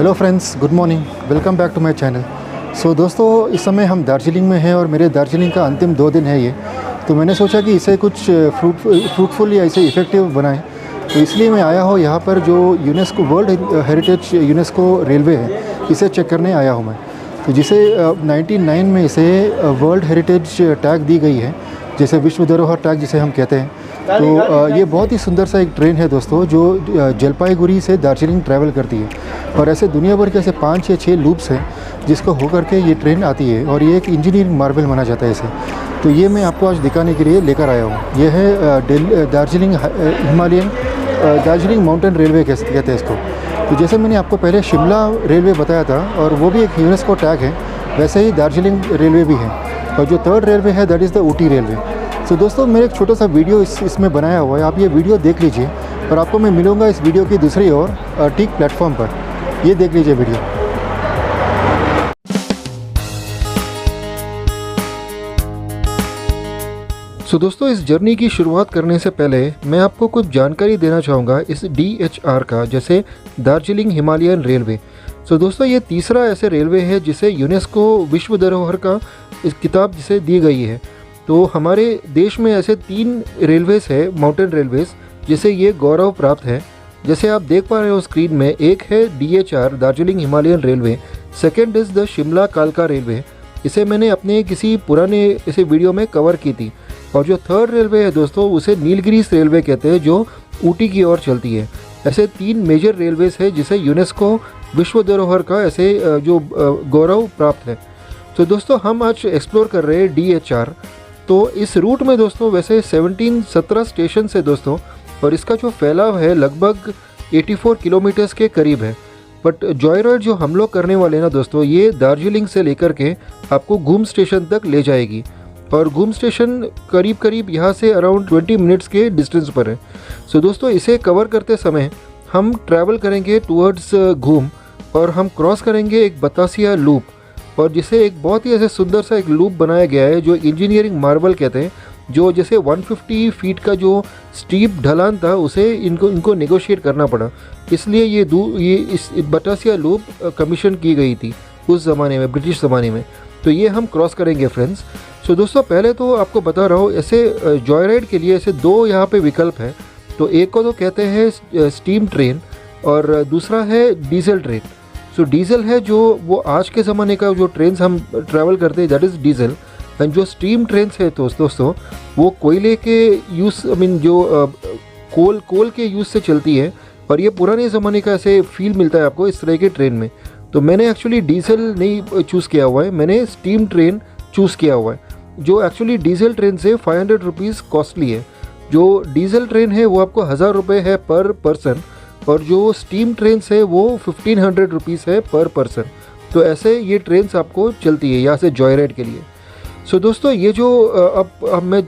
Hello friends, good morning, welcome back to my channel. So दोस्तों, इस समय हम दार्जिलिंग में हैं और मेरे दार्जिलिंग का अंतिम 2 दिन है ये। तो मैंने सोचा कि इसे कुछ फ्रूटफुल या इसे इफ़ेक्टिव बनाएं, तो इसलिए मैं आया हूँ यहाँ पर जो UNESCO world heritage UNESCO railway है, इसे चेक करने आया हूँ मैं। तो जिसे 1999 में इसे वर्ल्ड हेरिटेज टैग दी गई है, जैसे विश्व धरोहर टैग जिसे हम कहते हैं। तो ये बहुत ही सुंदर सा एक ट्रेन है दोस्तों, जो जलपाईगुड़ी से दार्जिलिंग ट्रैवल करती है। और ऐसे दुनिया भर के ऐसे 5 या 6 लूप्स हैं जिसको होकर के ये ट्रेन आती है, और ये एक इंजीनियरिंग मार्वल माना जाता है इसे। तो ये मैं आपको आज दिखाने के लिए लेकर आया हूँ। ये है दार्जिलिंग माउंटेन रेलवे कहते हैं इसको। तो जैसे मैंने आपको पहले शिमला रेलवे बताया था, और वो भी एक यूनेस्को टैग है, वैसे ही दार्जिलिंग रेलवे भी है। और जो 3rd रेलवे है, that is the Ooty railway. तो दोस्तों, मैंने एक छोटा सा वीडियो इसमें बनाया हुआ है, आप ये वीडियो देख लीजिए। और आपको मैं मिलूँगा इस वीडियो की दूसरी ओर ठीक प्लेटफॉर्म पर। ये देख लीजिए वीडियो। सो दोस्तों, इस जर्नी की शुरुआत करने से पहले मैं आपको कुछ जानकारी देना चाहूँगा इस DHR का, जैसे दार्जिलिंग हिमालयन रेलवे। सो दोस्तों, ये तीसरा ऐसे रेलवे है जिसे यूनेस्को विश्व धरोहर का इस किताब जिसे दी गई है। तो हमारे देश में ऐसे 3 रेलवेज़ है, माउंटेन रेलवेज़, जिसे ये गौरव प्राप्त है। जैसे आप देख पा रहे हो स्क्रीन में, एक है DHR Darjeeling Himalayan railway, second is the Shimla कालका रेलवे। इसे मैंने अपने किसी पुराने इसे वीडियो में कवर की थी। और जो 3rd रेलवे है दोस्तों, उसे नीलगिरीस रेलवे कहते हैं, जो ऊटी की ओर चलती है। ऐसे 3 मेजर रेलवेज़ है जिसे यूनेस्को विश्व धरोहर का ऐसे जो गौरव प्राप्त है। तो दोस्तों, हम आज एक्सप्लोर कर रहे हैं DHR। तो इस रूट में दोस्तों वैसे 17 स्टेशन है दोस्तों, और इसका जो फैलाव है लगभग 84 किलोमीटर्स के करीब है। बट जॉय राइड जो हम लोग करने वाले हैं ना दोस्तों, ये दार्जिलिंग से लेकर के आपको घूम स्टेशन तक ले जाएगी। और घूम स्टेशन करीब यहाँ से अराउंड 20 मिनट्स के डिस्टेंस पर है। सो दोस्तों, इसे कवर करते समय हम ट्रैवल करेंगे टूवर्ड्स घूम, और हम क्रॉस करेंगे एक बतासिया लूप, और जिसे एक बहुत ही ऐसे सुंदर सा एक लूप बनाया गया है जो इंजीनियरिंग मार्वल कहते हैं। जो जैसे 150 फीट का जो स्टीप ढलान था, उसे इनको नेगोशिएट करना पड़ा, इसलिए ये इस बतासिया लूप कमीशन की गई थी उस ज़माने में, ब्रिटिश ज़माने में। तो ये हम क्रॉस करेंगे फ्रेंड्स। सो दोस्तों, पहले तो आपको बता रहा हूँ, ऐसे जॉय राइड के लिए ऐसे 2 यहाँ पे विकल्प है। तो एक को तो कहते हैं स्टीम ट्रेन, और दूसरा है डीजल ट्रेन। सो डीजल है जो वो आज के ज़माने का जो ट्रेन हम ट्रैवल करते हैं, दैट इज़ डीजल। एंड जो स्टीम ट्रेन्स है दोस्तों, वो कोयले के यूज़ जो कोल के यूज़ से चलती है, और ये पुराने ज़माने का ऐसे फील मिलता है आपको इस तरह के ट्रेन में। तो मैंने एक्चुअली डीजल नहीं चूज़ किया हुआ है, मैंने स्टीम ट्रेन चूज़ किया हुआ है, जो एक्चुअली डीजल ट्रेन से 500 रुपीज़ कॉस्टली है। जो डीजल ट्रेन है वो आपको 1000 रुपये है पर पर्सन, और जो स्टीम ट्रेन है वो 1500 रुपीज़ है पर पर्सन। तो ऐसे ये ट्रेन्स आपको चलती है यहाँ से जॉय राइड के लिए। सो दोस्तों, ये जो अब मैं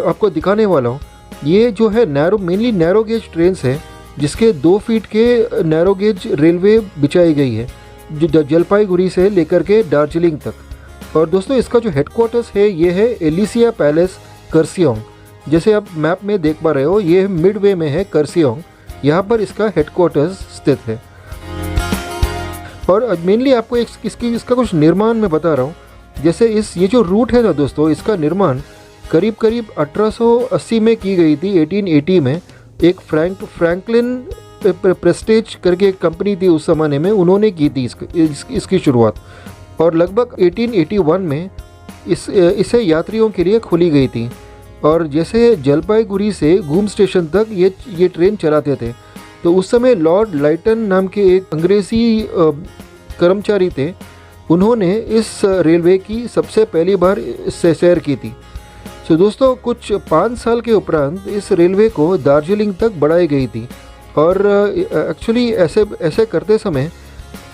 आपको दिखाने वाला हूँ, ये जो है मेनली नैरो गेज ट्रेन्स है, जिसके 2 फीट के नैरो गेज रेलवे बिछाई गई है, जो जलपाईगुड़ी से लेकर के दार्जिलिंग तक। और दोस्तों, इसका जो हेडक्वार्टर्स है, ये है एलिसिया पैलेस कर्सियोंग। जैसे आप मैप में देख पा रहे हो, ये मिडवे में है कर्सियोंग, यहाँ पर इसका हेडक्वार्टर्स स्थित है। और मेनली आपको इसका कुछ निर्माण मैं बता रहा हूँ। जैसे ये जो रूट है ना दोस्तों, इसका निर्माण करीब 1880 में की गई थी। 1880 में एक फ्रैंकलिन प्रेस्टेज करके एक कंपनी थी उस ज़माने में, उन्होंने की थी इसकी शुरुआत। और लगभग 1881 में इसे यात्रियों के लिए खोली गई थी। और जैसे जलपाईगुड़ी से घूम स्टेशन तक ये ट्रेन चलाते थे, तो उस समय लॉर्ड लाइटन नाम के एक अंग्रेज़ी कर्मचारी थे, उन्होंने इस रेलवे की सबसे पहली बार सैर की थी। सो दोस्तों, कुछ 5 साल के उपरांत इस रेलवे को दार्जिलिंग तक बढ़ाई गई थी। और एक्चुअली ऐसे करते समय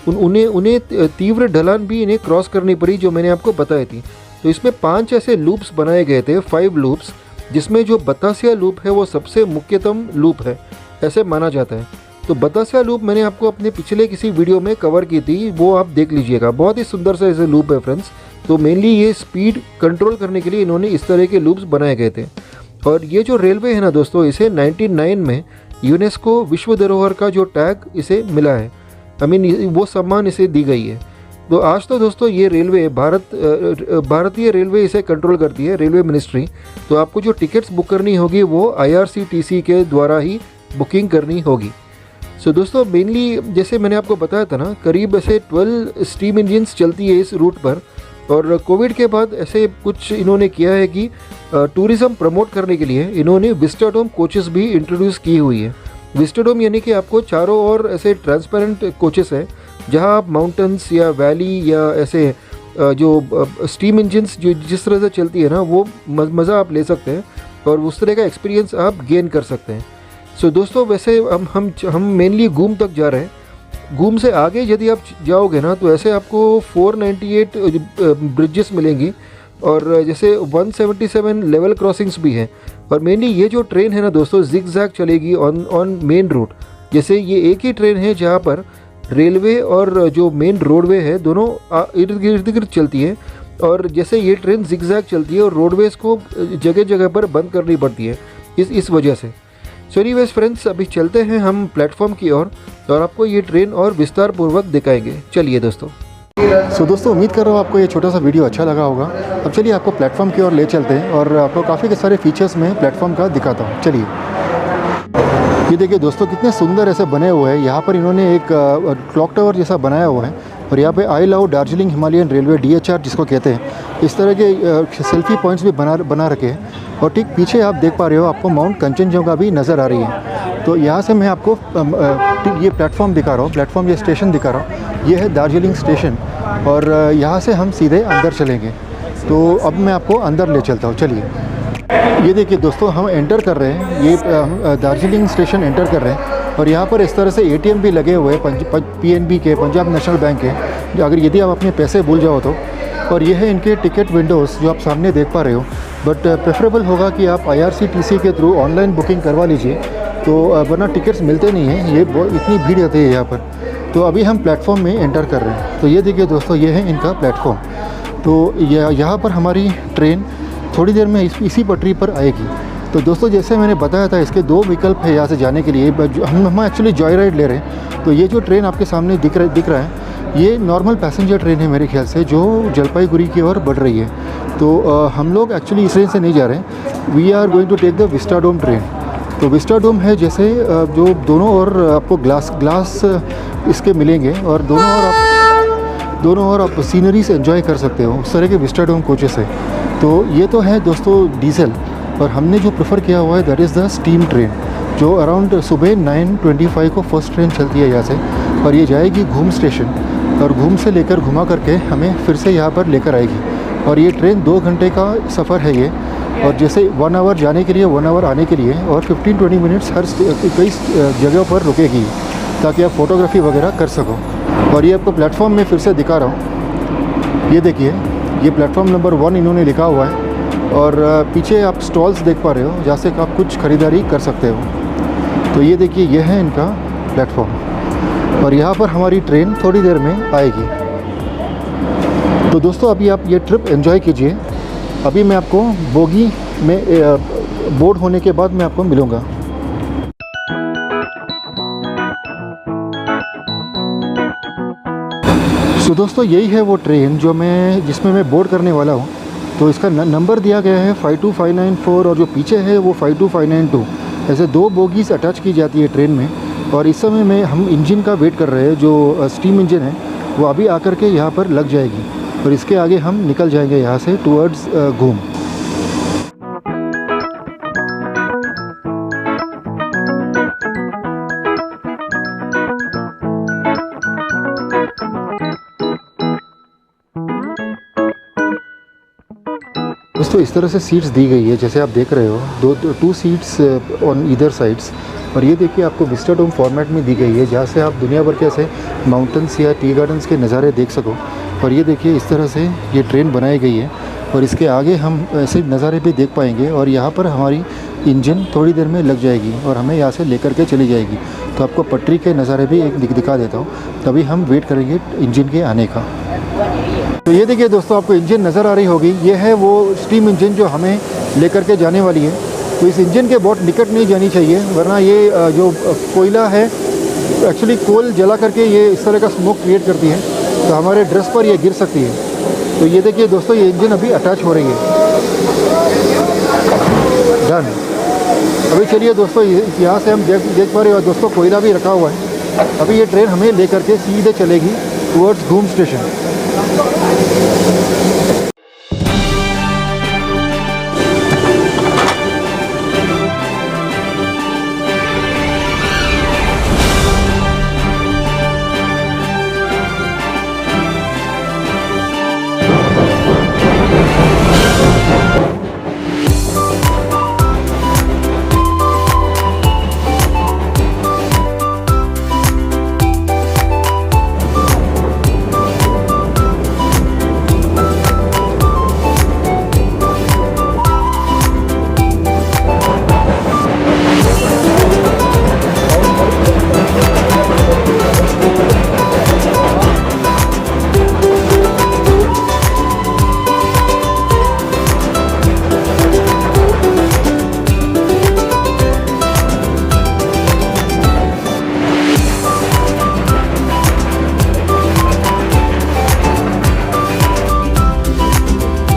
उन्हें तीव्र ढलान भी इन्हें क्रॉस करनी पड़ी, जो मैंने आपको बताई थी। तो इसमें 5 ऐसे लूप्स बनाए गए थे, 5 लूप्स, जिसमें जो बतासिया लूप है वो सबसे मुख्यतम लूप है, ऐसे माना जाता है। तो बतासिया लूप मैंने आपको अपने पिछले किसी वीडियो में कवर की थी, वो आप देख लीजिएगा। बहुत ही सुंदर सा ऐसे लूप है फ्रेंड्स। तो मेनली ये स्पीड कंट्रोल करने के लिए इन्होंने इस तरह के लूप्स बनाए गए थे। और ये जो रेलवे है ना दोस्तों, इसे 1999 में यूनेस्को विश्व धरोहर का जो टैग इसे मिला है। वो सम्मान इसे दी गई है। तो आज तो दोस्तों ये रेलवे भारतीय रेलवे इसे कंट्रोल करती है, रेलवे मिनिस्ट्री। तो आपको जो टिकट्स बुक करनी होगी वो IRCTC के द्वारा ही बुकिंग करनी होगी। सो दोस्तों मेनली जैसे मैंने आपको बताया था ना, करीब ऐसे 12 स्टीम इंजन्स चलती है इस रूट पर। और कोविड के बाद ऐसे कुछ इन्होंने किया है कि टूरिज़्म प्रमोट करने के लिए इन्होंने विस्टाडोम कोचेस भी इंट्रोड्यूस की हुई है। विस्टाडोम यानी कि आपको चारों ओर ऐसे ट्रांसपेरेंट कोचेस है, जहां आप माउंटेन्स या वैली या ऐसे जो स्टीम इंजन्स जो जिस तरह से चलती है ना, वो मज़ा आप ले सकते हैं और उस तरह का एक्सपीरियंस आप गेन कर सकते हैं। सो दोस्तों वैसे हम मेनली घूम तक जा रहे हैं। घूम से आगे यदि आप जाओगे ना तो ऐसे आपको 498 ब्रिजेस मिलेंगी और जैसे 177 लेवल क्रॉसिंग्स भी हैं। और मेनली ये जो ट्रेन है ना दोस्तों, जिग जैग चलेगी ऑन मेन रूट। जैसे ये एक ही ट्रेन है जहाँ पर रेलवे और जो मेन रोडवे है दोनों इर्द गिर्द चलती है। और जैसे ये ट्रेन जिग जैग चलती है और रोडवेज़ को जगह जगह पर बंद करनी पड़ती है इस वजह से। सो एनीवेज फ्रेंड्स, अभी चलते हैं हम प्लेटफॉर्म की ओर और आपको ये ट्रेन और विस्तार पूर्वक दिखाएंगे। चलिए दोस्तों। सो दोस्तों उम्मीद कर रहा हूँ आपको ये छोटा सा वीडियो अच्छा लगा होगा। अब चलिए आपको प्लेटफॉर्म की ओर ले चलते हैं और आपको काफ़ी सारे फीचर्स में प्लेटफॉर्म का दिखाता हूँ। चलिए, ये देखिए दोस्तों कितने सुंदर ऐसे बने हुए हैं। यहाँ पर इन्होंने एक क्लॉक टावर जैसा बनाया हुआ है और यहाँ पे I love Darjeeling Himalayan railway DHR जिसको कहते हैं, इस तरह के सेल्फी पॉइंट्स भी बना रखे हैं। और ठीक पीछे आप देख पा रहे हो, आपको माउंट कंचनजंगा भी नज़र आ रही है। तो यहाँ से मैं आपको ये प्लेटफॉर्म दिखा रहा हूँ, प्लेटफॉर्म ये स्टेशन दिखा रहा हूँ। ये है दार्जिलिंग स्टेशन और यहाँ से हम सीधे अंदर चलेंगे। तो अब मैं आपको अंदर ले चलता हूँ। चलिए, ये देखिए दोस्तों हम एंटर कर रहे हैं, ये दार्जिलिंग स्टेशन एंटर कर रहे हैं। और यहाँ पर इस तरह से ATM भी लगे हुए हैं PNB के, पंजाब नेशनल बैंक के, अगर यदि आप अपने पैसे भूल जाओ तो। और ये है इनके टिकट विंडोज़ जो आप सामने देख पा रहे हो। बट प्रेफरेबल होगा कि आप IRCTC के थ्रू ऑनलाइन बुकिंग करवा लीजिए, तो वरना टिकट्स मिलते नहीं हैं, ये इतनी भीड़ रहती है यहाँ पर। तो अभी हम प्लेटफॉर्म में एंटर कर रहे हैं। तो ये देखिए दोस्तों, ये है इनका प्लेटफॉर्म। तो यहाँ पर हमारी ट्रेन थोड़ी देर में इसी पटरी पर आएगी। तो दोस्तों जैसे मैंने बताया था, इसके 2 विकल्प है यहाँ से जाने के लिए। हम एक्चुअली जॉय राइड ले रहे हैं। तो ये जो ट्रेन आपके सामने दिख रहा है, ये नॉर्मल पैसेंजर ट्रेन है मेरे ख्याल से, जो जलपाईगुड़ी की ओर बढ़ रही है। तो हम लोग एक्चुअली इस ट्रेन से नहीं जा रहे हैं। We are going to take the Vistadome train. तो विस्टाडोम है जैसे जो दोनों ओर आपको ग्लास इसके मिलेंगे और दोनों ओर आप सीनरीज एंजॉय कर सकते हो, उस तरह के विस्टाडोम कोचेस है। तो ये तो है दोस्तों डीजल, और हमने जो प्रेफर किया हुआ है that is the steam train, जो अराउंड सुबह 9:25 को फर्स्ट ट्रेन चलती है यहाँ से। और ये जाएगी घूम स्टेशन और घूम से लेकर घुमा करके हमें फिर से यहाँ पर लेकर आएगी। और ये ट्रेन 2 घंटे का सफ़र है ये, और जैसे 1 आवर जाने के लिए 1 आवर आने के लिए, और 15-20 मिनट्स हर कई जगहों पर रुकेगी ताकि आप फोटोग्राफी वगैरह कर सको। और ये आपको प्लेटफॉर्म में फिर से दिखा रहा हूँ। ये देखिए, ये प्लेटफॉर्म नंबर 1 इन्होंने लिखा हुआ है और पीछे आप स्टॉल्स देख पा रहे हो जहाँ से आप कुछ ख़रीदारी कर सकते हो। तो ये देखिए, ये है इनका प्लेटफॉर्म और यहाँ पर हमारी ट्रेन थोड़ी देर में आएगी। तो दोस्तों अभी आप ये ट्रिप एंजॉय कीजिए। अभी मैं आपको बोगी में बोर्ड होने के बाद मैं आपको मिलूँगा। तो दोस्तों यही है वो ट्रेन जिसमें मैं बोर्ड करने वाला हूँ। तो इसका नंबर दिया गया है 52594 और जो पीछे है वो 52592। ऐसे 2 बोगीज़ अटैच की जाती है ट्रेन में। और इस समय में हम इंजन का वेट कर रहे हैं, जो स्टीम इंजन है वो अभी आकर के यहाँ पर लग जाएगी और इसके आगे हम निकल जाएंगे यहाँ से टुवर्ड्स घूम। दोस्तों इस तरह से सीट्स दी गई है, जैसे आप देख रहे हो 2 सीट्स ऑन ईदर साइड्स। और ये देखिए आपको विस्टाडोम फॉर्मेट में दी गई है, जहाँ से आप दुनिया भर के ऐसे माउंटेन्स या टी गार्डन्स के नज़ारे देख सको। और ये देखिए इस तरह से ये ट्रेन बनाई गई है और इसके आगे हम ऐसे नज़ारे भी देख पाएंगे। और यहाँ पर हमारी इंजन थोड़ी देर में लग जाएगी और हमें यहाँ से लेकर के चली जाएगी। तो आपको पटरी के नज़ारे भी एक दिखा देता हूँ, तभी हम वेट करेंगे इंजन के आने का। तो ये देखिए दोस्तों, आपको इंजन नज़र आ रही होगी, ये है वो स्टीम इंजन जो हमें लेकर के जाने वाली है। तो इस इंजन के बहुत निकट नहीं जानी चाहिए, वरना ये जो कोयला है एक्चुअली कोल जला करके ये इस तरह का स्मोक क्रिएट करती है, तो हमारे ड्रेस पर ये गिर सकती है। तो ये देखिए दोस्तों, ये इंजन अभी अटैच हो रही है। डन। अभी चलिए दोस्तों, यहाँ से हम देख पा रहे हो दोस्तों, कोयला भी रखा हुआ है। अभी ये ट्रेन हमें लेकर के सीधे चलेगी टुवर्ड्स घूम स्टेशन।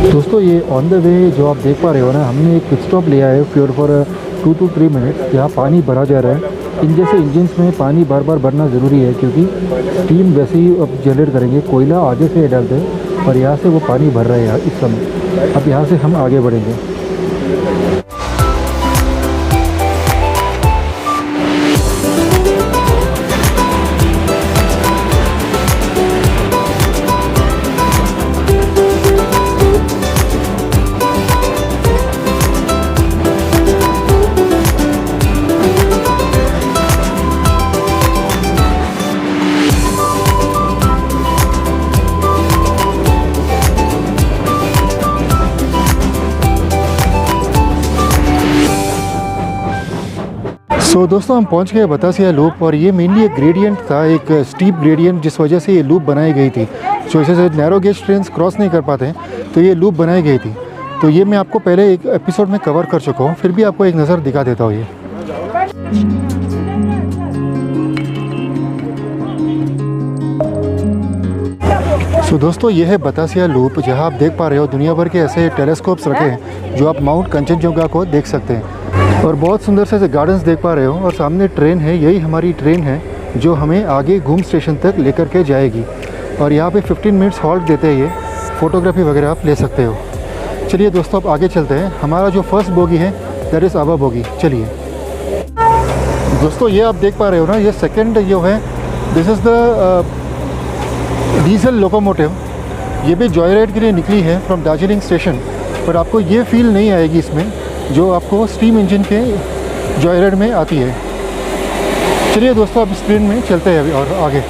दोस्तों ये ऑन द वे जो आप देख पा रहे हो ना, हमने एक पिट स्टॉप लिया है फॉर 2 to 3 मिनट्स। यहाँ पानी भरा जा रहा है। इन जैसे इंजन्स में पानी बार बार भरना ज़रूरी है, क्योंकि स्टीम वैसे ही अब जनरेट करेंगे। कोयला आगे से डालते हैं और यहाँ से वो पानी भर रहा है यहाँ इस समय। अब यहाँ से हम आगे बढ़ेंगे। तो दोस्तों हम पहुंच गए बतासिया लूप, और ये मेनली एक ग्रेडियंट था, एक स्टीप ग्रेडियंट, जिस वजह से ये लूप बनाई गई थी। तो जैसे नैरो गेज ट्रेन क्रॉस नहीं कर पाते, तो ये लूप बनाई गई थी। तो ये मैं आपको पहले एक एपिसोड में कवर कर चुका हूँ, फिर भी आपको एक नज़र दिखा देता हूँ। ये तो दोस्तों ये है बतासिया लूप, जहाँ आप देख पा रहे हो दुनिया भर के ऐसे टेलीस्कोप्स रखे हैं जो आप माउंट कंचनजंगा को देख सकते हैं। और बहुत सुंदर से गार्डन्स देख पा रहे हो। और सामने ट्रेन है, यही हमारी ट्रेन है जो हमें आगे घूम स्टेशन तक लेकर के जाएगी। और यहाँ पे 15 मिनट्स हॉल्ट देते हैं। ये फ़ोटोग्राफी वगैरह आप ले सकते हो। चलिए दोस्तों अब आगे चलते हैं। हमारा जो फर्स्ट बोगी है दैट इज़ आबा बोगी। चलिए दोस्तों, ये आप देख पा रहे हो ना, ये सेकेंड जो है, this is the diesel locomotive. ये भी जॉय राइड के लिए निकली है फ्रॉम दार्जिलिंग स्टेशन, पर आपको ये फील नहीं आएगी इसमें जो आपको स्टीम इंजन के जॉय राइड में आती है। चलिए दोस्तों अब इस ट्रेन में चलते हैं अभी और आगे।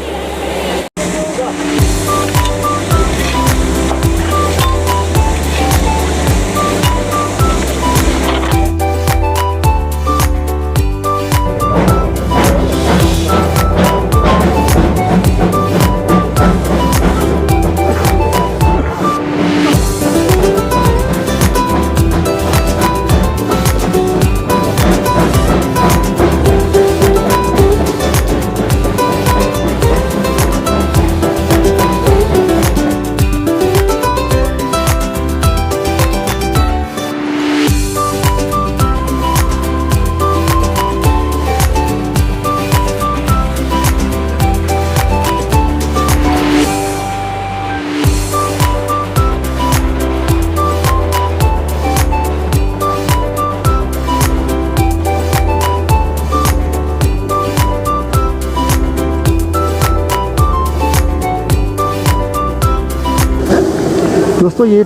दोस्तों ये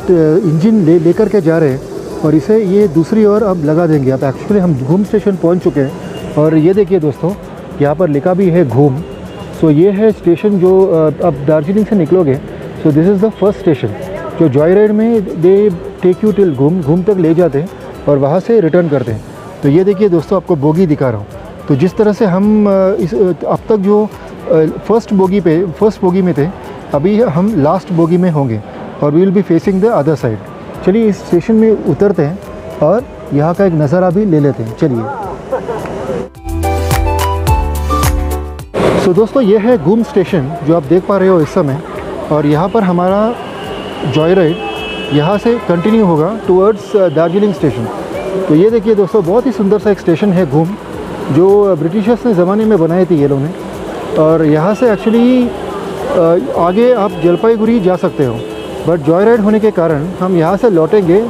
इंजन लेकर के जा रहे हैं और इसे ये दूसरी ओर अब लगा देंगे। अब एक्चुअली हम घूम स्टेशन पहुंच चुके हैं और ये देखिए दोस्तों, यहाँ पर लिखा भी है घूम। सो ये है स्टेशन जो अब दार्जिलिंग से निकलोगे। So this is the first station जो जॉय राइड में दे टेक यू टिल घूम तक ले जाते हैं और वहाँ से रिटर्न करते हैं। तो ये देखिए दोस्तों, आपको बोगी दिखा रहा हूँ। तो जिस तरह से हम अब तक जो फर्स्ट बोगी में थे, अभी हम लास्ट बोगी में होंगे और we will be facing the other side. चलिए इस स्टेशन में उतरते हैं और यहाँ का एक नज़ारा भी ले लेते हैं। चलिए तो दोस्तों ये है घूम स्टेशन जो आप देख पा रहे हो इस समय, और यहाँ पर हमारा जॉय राइड यहाँ से कंटिन्यू होगा टुवर्ड्स दार्जिलिंग स्टेशन। तो ये देखिए दोस्तों, बहुत ही सुंदर सा एक स्टेशन है घूम, जो ब्रिटिशर्स ने ज़माने में बनाई थी ये लोगों ने। और यहाँ से एक्चुअली आगे आप जलपाईगुड़ी जा सकते हो, बट जॉय राइड होने के कारण हम यहाँ से लौटेंगे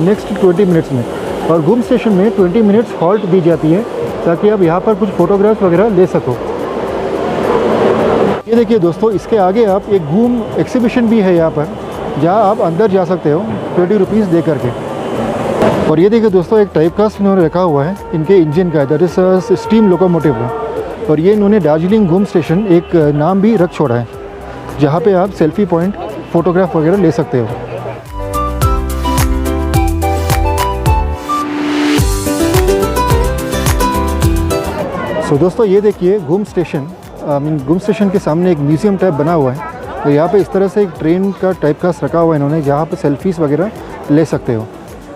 नेक्स्ट 20 मिनट्स में। और घूम स्टेशन में 20 मिनट्स हॉल्ट दी जाती है ताकि आप यहाँ पर कुछ फ़ोटोग्राफ्स वगैरह ले सको। ये देखिए दोस्तों, इसके आगे आप एक घूम एक्सिबिशन भी है यहाँ पर, जहाँ आप अंदर जा सकते हो 20 रुपीज़ दे करके। और ये देखिए दोस्तों, एक टाइप कास्ट इन्होंने रखा हुआ है इनके इंजन का, दैट इज़ स्टीम लोकोमोटिव है। और ये इन्होंने दार्जिलिंग घूम स्टेशन एक नाम भी रख छोड़ा है, जहाँ पे आप सेल्फी पॉइंट फ़ोटोग्राफ वगैरह ले सकते हो। तो दोस्तों ये देखिए घूम स्टेशन, घूम स्टेशन के सामने एक म्यूज़ियम टाइप बना हुआ है। तो यहाँ पे इस तरह से एक ट्रेन का टाइप कास्ट रखा हुआ है इन्होंने, जहाँ पे सेल्फीज़ वगैरह ले सकते हो।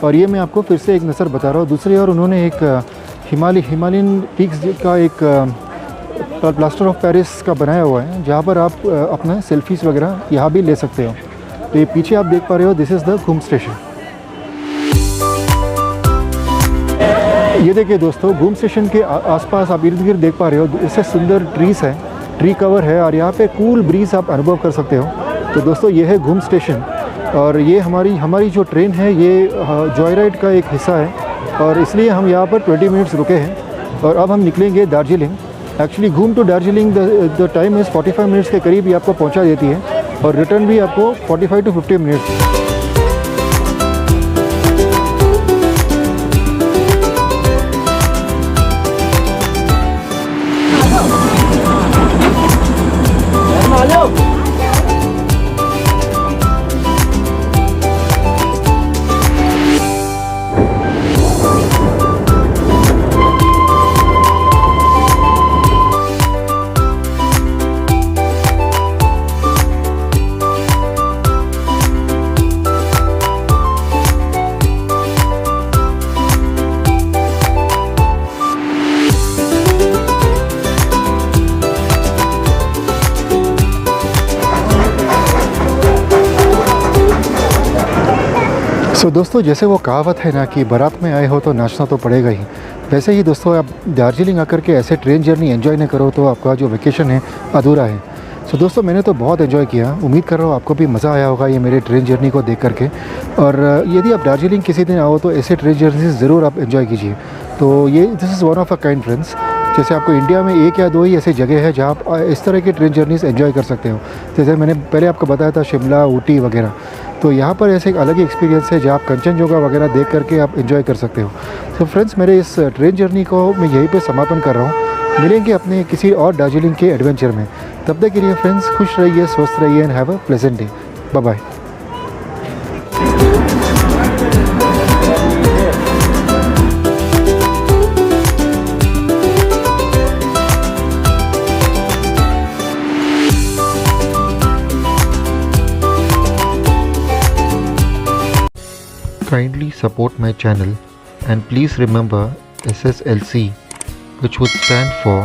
और ये मैं आपको फिर से एक नज़र बता रहा हूँ। दूसरी ओर उन्होंने एक हिमालयन पीक्स का एक प्लास्टर ऑफ पेरिस का बनाया हुआ है, जहाँ पर आप अपना सेल्फीज़ वगैरह यहाँ भी ले सकते हो। तो ये पीछे आप देख पा रहे हो, दिस इज़ द घूम स्टेशन। ये देखिए दोस्तों, घूम स्टेशन के आसपास आप इर्द गिर्द देख पा रहे हो, इससे सुंदर ट्रीज़ है, ट्री कवर है, और यहाँ पे कूल ब्रीज़ आप अनुभव कर सकते हो। तो दोस्तों ये है घूम स्टेशन, और ये हमारी जो ट्रेन है ये जॉय राइड का एक हिस्सा है, और इसलिए हम यहाँ पर 20 मिनट्स रुके हैं। और अब हम निकलेंगे Darjeeling. Actually Ghum to Darjeeling the time is 45 minutes के करीब ही आपको पहुँचा देती है, और रिटर्न भी आपको 45 to 50 मिनट्स। तो दोस्तों जैसे वो कहावत है ना कि बारात में आए हो तो नाचना तो पड़ेगा ही, वैसे ही दोस्तों आप दार्जिलिंग आकर के ऐसे ट्रेन जर्नी एंजॉय नहीं करो तो आपका जो वेकेशन है अधूरा है। सो दोस्तों मैंने तो बहुत एंजॉय किया, उम्मीद कर रहा हूँ आपको भी मज़ा आया होगा ये मेरे ट्रेन जर्नी को देख करके। और यदि आप दार्जिलिंग किसी दिन आओ तो ऐसे ट्रेन जर्नी ज़रूर आप एंजॉय कीजिए। तो ये this is one of a kind friends. जैसे आपको इंडिया में 1 या 2 ही ऐसी जगह है जहाँ आप इस तरह की ट्रेन जर्नीज़ एंजॉय कर सकते हो। जैसे मैंने पहले आपको बताया था शिमला, ऊटी वगैरह, तो यहाँ पर ऐसे एक अलग ही एक्सपीरियंस है जहाँ आप कंचनजंगा वगैरह देख करके आप एंजॉय कर सकते हो। तो फ्रेंड्स मेरे इस ट्रेन जर्नी को मैं यहीं पे समापन कर रहा हूँ। मिलेंगे अपने किसी और दार्जिलिंग के एडवेंचर में। तब तक के लिए फ्रेंड्स खुश रहिए, स्वस्थ रहिए and have a pleasant day. Bye bye. Kindly support my channel and please remember SSLC, which would stand for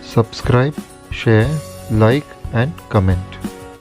subscribe, share, like and comment.